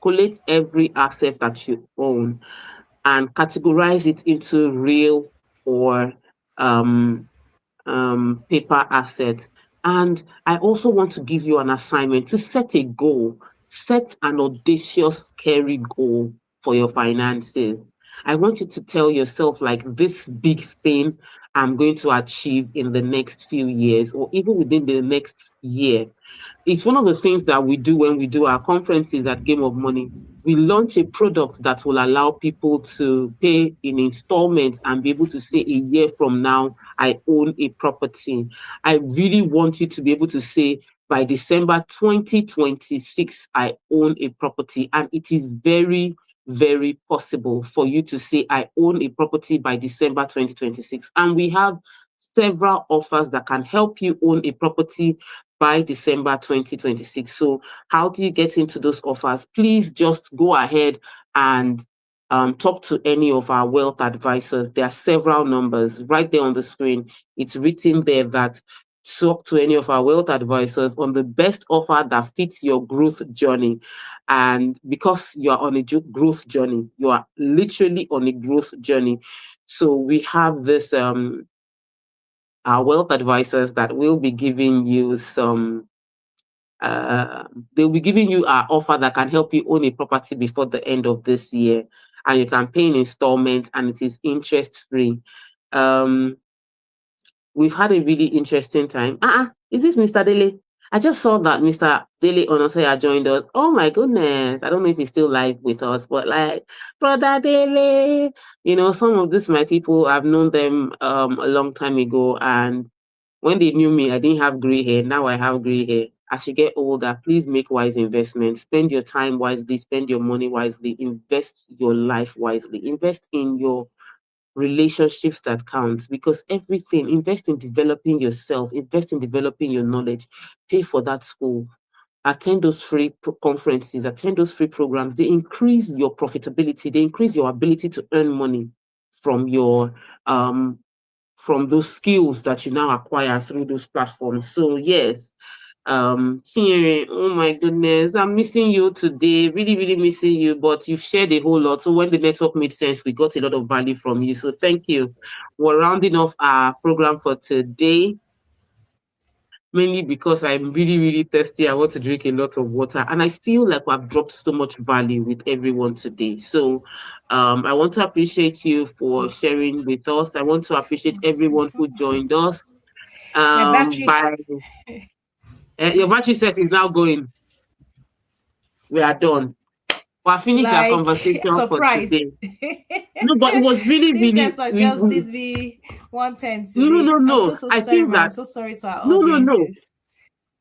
collate every asset that you own and categorize it into real or um, paper assets. And I also want to give you an assignment to set a goal, set an audacious, scary goal for your finances. I want you to tell yourself, like, this big thing I'm going to achieve in the next few years, or even within the next year. It's one of the things that we do when we do our conferences at Game of Money. We launch a product that will allow people to pay in installments and be able to say a year from now, I own a property. I really want you to be able to say by December 2026, I own a property. And it is very, very possible for you to say, I own a property by December 2026. And we have several offers that can help you own a property by December 2026. So, how do you get into those offers? Please just go ahead and talk to any of our wealth advisors. There are several numbers right there on the screen. It's written there that talk to any of our wealth advisors on the best offer that fits your growth journey. And because you are on a growth journey, you are literally on a growth journey. So we have this our wealth advisors that will be giving you some uh, they'll be giving you an offer that can help you own a property before the end of this year, and you can pay in installments, and it is interest free. Um, we've had a really interesting time. Is this Mr. Dele? I just saw that Mr. Dele Onosaya joined us. Oh my goodness. I don't know if he's still live with us, but like, Brother Dele, some of these my people, I've known them a long time ago. And when they knew me, I didn't have gray hair. Now I have gray hair. As you get older, please make wise investments. Spend your time wisely, spend your money wisely, invest your life wisely, invest in your relationships that count because everything, invest in developing yourself, invest in developing your knowledge, pay for that school, attend those free conferences, attend those free programs. They increase your profitability, they increase your ability to earn money from your from those skills that you now acquire through those platforms. So yes, Chinyere, oh my goodness, I'm missing you today. Really, really missing you. But you've shared a whole lot. So when the network made sense, we got a lot of value from you. So thank you. We're rounding off our program for today, mainly because I'm really, really thirsty. I want to drink a lot of water. And I feel like I've dropped so much value with everyone today. So I want to appreciate you for sharing with us. I want to appreciate everyone who joined us. My battery, By your battery set is now going. We are done. We finished our like conversation for surprise. today. No, but it was really, This really, network just did me 110 no, no, today. no, I'm no. so I sorry, think ma. I'm that, so sorry to our no, no, no. audiences.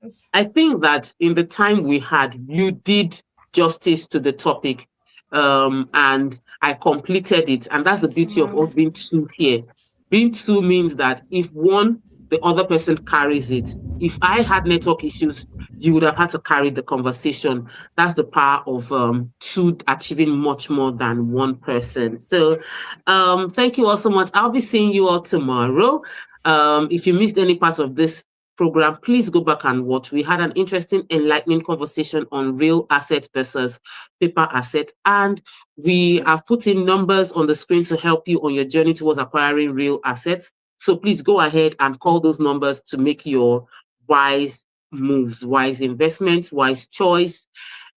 It's- I think that in the time we had, you did justice to the topic. And I completed it. And that's the beauty of Wow. us being two here. Being two means that if one, the other person carries it. If I had network issues, you would have had to carry the conversation. That's the power of two achieving much more than one person. So thank you all so much. I'll be seeing you all tomorrow. If you missed any part of this program, please go back and watch. We had an interesting, enlightening conversation on real asset versus paper asset. And we have put in numbers on the screen to help you on your journey towards acquiring real assets. So please go ahead and call those numbers to make your wise moves, wise investments, wise choice.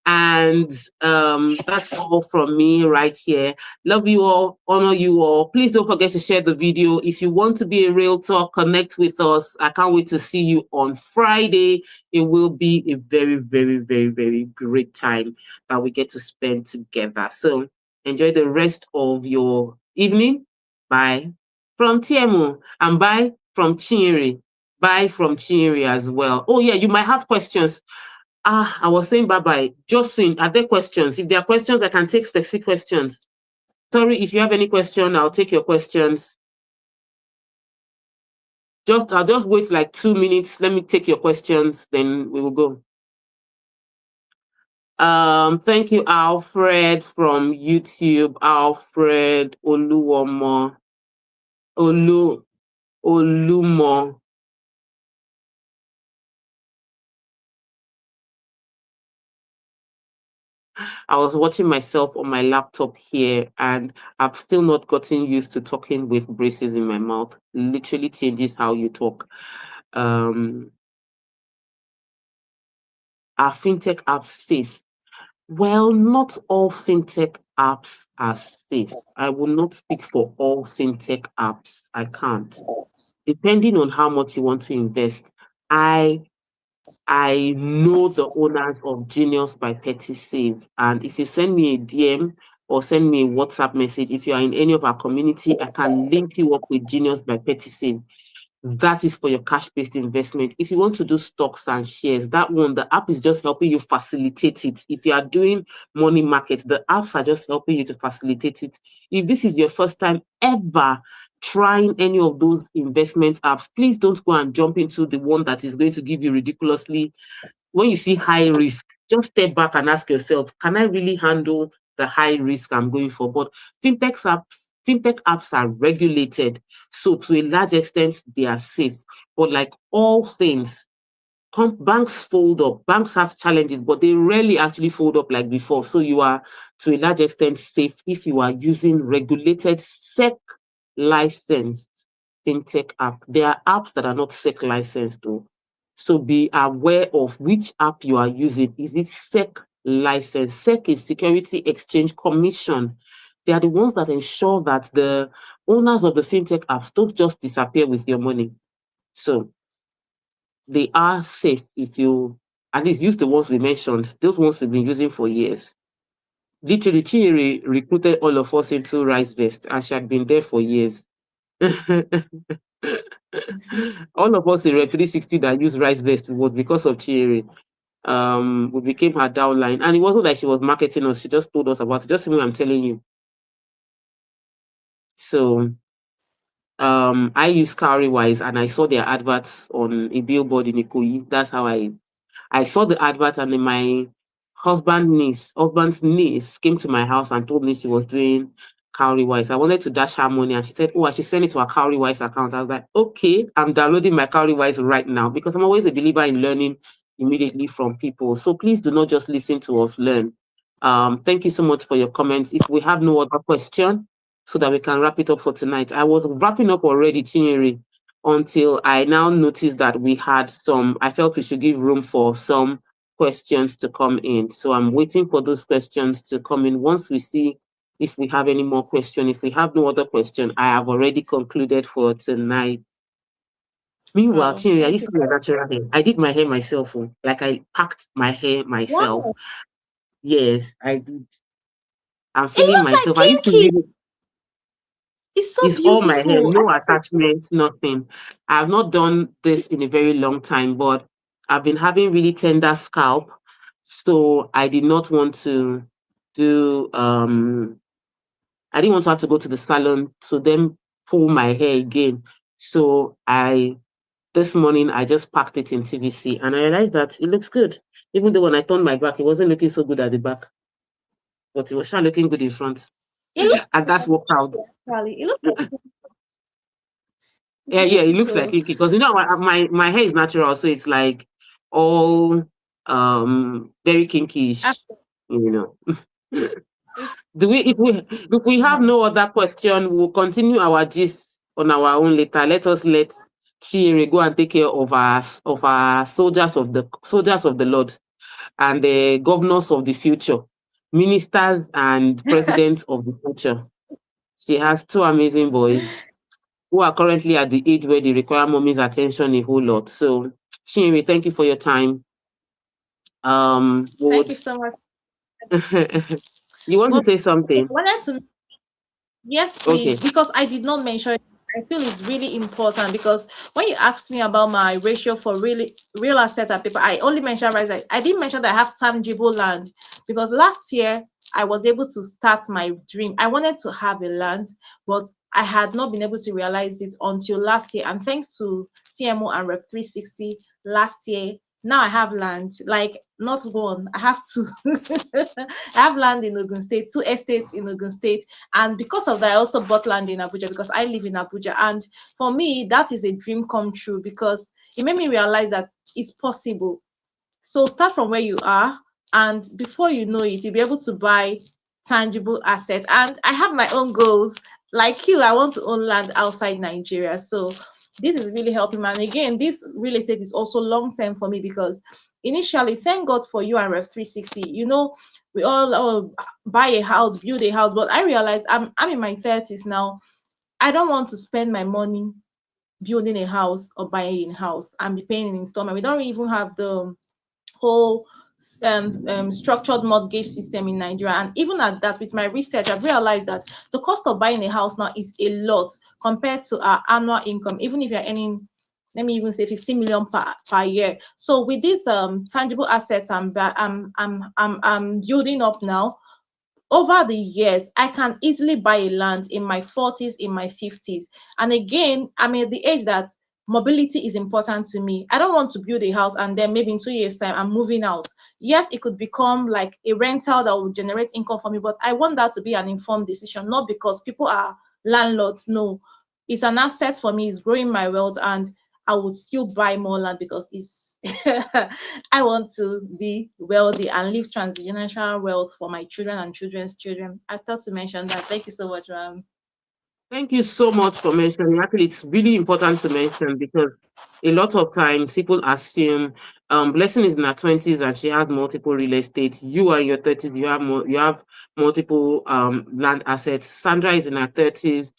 And that's all from me right here. Love you all, honor you all. Please don't forget to share the video. If you want to be a real talk, connect with us. I can't wait to see you on Friday. It will be a very, very, very, very great time that we get to spend together. So enjoy the rest of your evening. Bye from Tiemu and bye from Chinri. Bye from Chinri as well. Oh, yeah, you might have questions. I was saying bye bye. Josephine, are there questions? If there are questions, I can take specific questions. Sorry, if you have any question, I'll take your questions. I'll just wait like 2 minutes. Let me take your questions, then we will go. Thank you, Alfred from YouTube. Alfred Oluomo. Olumo. I was watching myself on my laptop here, and I've still not gotten used to talking with braces in my mouth. Literally changes how you talk. Um, are fintech apps safe? Well, not all fintech apps are safe. I will not speak for all fintech apps. I can't. Depending on how much you want to invest, I I know the owners of Genius by Petty Save. And if you send me a DM or send me a WhatsApp message, if you are in any of our community, I can link you up with Genius by Petty Save. That is for your cash-based investment. If you want to do stocks and shares, that one, the app is just helping you facilitate it. If you are doing money market, the apps are just helping you to facilitate it. If this is your first time ever trying any of those investment apps, please don't go and jump into the one that is going to give you ridiculously. When you see high risk, just step back and ask yourself, can I really handle the high risk I'm going for? But fintech apps are regulated, so to a large extent they are safe. But like all things, banks fold up. Banks have challenges, but they rarely actually fold up like before. So you are to a large extent safe if you are using regulated SEC licensed fintech app. There are apps that are not SEC licensed though. So be aware of which app you are using. Is it SEC licensed? SEC is Security Exchange Commission. They are the ones that ensure that the owners of the fintech apps don't just disappear with your money. So they are safe if you at least use the ones we mentioned. Those ones we've been using for years. Literally, Chinyere recruited all of us into Rice Vest, and she had been there for years. All of us in Rep 360 that use Rice Vest was because of Chinyere. We became her downline, and it wasn't like she was marketing us. She just told us about it. Just the way I'm telling you. So I use Cowrywise, and I saw their adverts on a billboard in Ikoyi. That's how I saw the advert, and then my husband's niece came to my house and told me she was doing Cowrywise. I wanted to dash her money, and she said, "Oh, I should send it to her Cowrywise account." I was like, "Okay, I'm downloading my Cowrywise right now," because I'm always a believer in learning immediately from people. So please do not just listen to us, learn. Thank you so much for your comments. If we have no other question, so that we can wrap it up for tonight. I was wrapping up already, Chinyere, until I now noticed that we had some, I felt we should give room for some questions to come in. So I'm waiting for those questions to come in. Once we see if we have any more questions, if we have no other question, I have already concluded for tonight. Meanwhile, Wow. Chinyere, I Thank used you. to do my natural hair. I did my hair myself. Oh. Like I packed my hair myself. Wow. Yes, I did. I'm It feeling looks like myself. I used to kinky. really. It's so It's all my hair, beautiful. no attachments, nothing. I've not done this in a very long time, but I've been having really tender scalp. So I did not want to do I didn't want to have to go to the salon to then pull my hair again. So I this morning I just packed it in TVC and I realized that it looks good. Even though when I turned my back, it wasn't looking so good at the back, but it was sure looking good in front. It looks And that's worked out. actually. It looks like Yeah, yeah, it looks like so. kinky because my hair is natural, so it's like all very kinkish, After you know. it's Do we if we have nice. no other question, we'll continue our gist on our own later. Let Chiere go and take care of our soldiers of the Lord and the governors of the future, ministers and presidents of the future. She has two amazing boys who are currently at the age where they require mommy's attention a whole lot. So, Chinwe, thank you for your time. Thank you Would so much. you want to But say I something? wanted to yes, please, Okay. because I did not mention it. I feel it's really important because when you asked me about my ratio for really real asset and paper, I only mentioned right. I didn't mention that I have tangible land because last year I was able to start my dream. I wanted to have a land, but I had not been able to realize it until last year. And thanks to TMO and Rep 360 last year, now I have land, like not one, I have two. I have land in Ogun State, two estates in Ogun State, and because of that, I also bought land in Abuja because I live in Abuja. And for me, that is a dream come true because it made me realize that it's possible. So start from where you are, and before you know it, you'll be able to buy tangible assets. And I have my own goals. Like you, I want to own land outside Nigeria. So this is really helping me. And again, this real estate is also long term for me because initially, thank God for you and Ref 360. We all buy a house, build a house, but I realized I'm in my 30s now. I don't want to spend my money building a house or buying a house and be paying in installment. We don't even have the whole structured mortgage system in Nigeria. And even at that, with my research, I've realized that the cost of buying a house now is a lot compared to our annual income, even if you're earning, let me even say 15 million per year. So with these tangible assets I'm building up now, over the years, I can easily buy a land in my 40s, in my 50s. And again, I'm at the age that mobility is important to me. I don't want to build a house and then maybe in 2 years' time, I'm moving out. Yes, it could become like a rental that will generate income for me, but I want that to be an informed decision, not because people are landlords. No, it's an asset for me, it's growing my wealth, and I would still buy more land because it's I want to be wealthy and leave transgenerational wealth for my children and children's children. I thought to mention that. Thank you so much, Ram. Thank you so much for mentioning. Actually, it's really important to mention because a lot of times people assume Blessing is in her 20s and she has multiple real estate. You are in your 30s, you have multiple land assets. Sandra is in her 30s.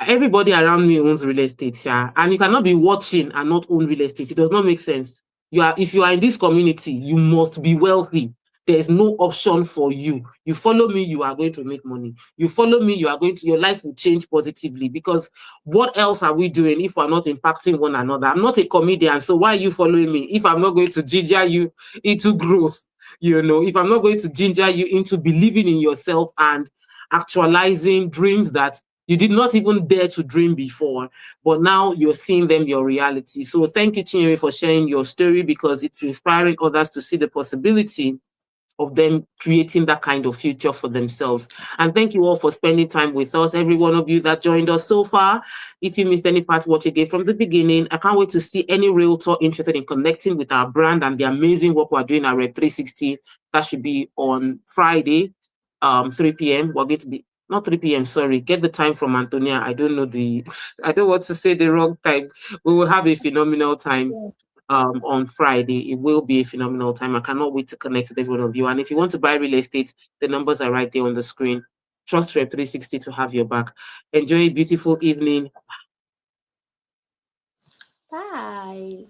Everybody around me owns real estate, yeah. And you cannot be watching and not own real estate. It does not make sense. If you are in this community, you must be wealthy. There is no option for you. You follow me, you are going to make money. You follow me, your life will change positively because what else are we doing if we're not impacting one another? I'm not a comedian, so why are you following me if I'm not going to ginger you into growth? If I'm not going to ginger you into believing in yourself and actualizing dreams that you did not even dare to dream before, but now you're seeing them your reality. So thank you, Chinyere, for sharing your story because it's inspiring others to see the possibility of them creating that kind of future for themselves. And thank you all for spending time with us, every one of you that joined us so far. If you missed any part, watch again from the beginning. I can't wait to see any realtor interested in connecting with our brand and the amazing work we're doing at Red 360. That should be on Friday, 3 p.m. We're going to be not 3 p.m. Sorry, get the time from Antonia. I don't know I don't want to say the wrong time. We will have a phenomenal time on Friday. It will be a phenomenal time. I cannot wait to connect with every one of you. And if you want to buy real estate, the numbers are right there on the screen. Trust Rep 360 to have your back. Enjoy a beautiful evening. Bye.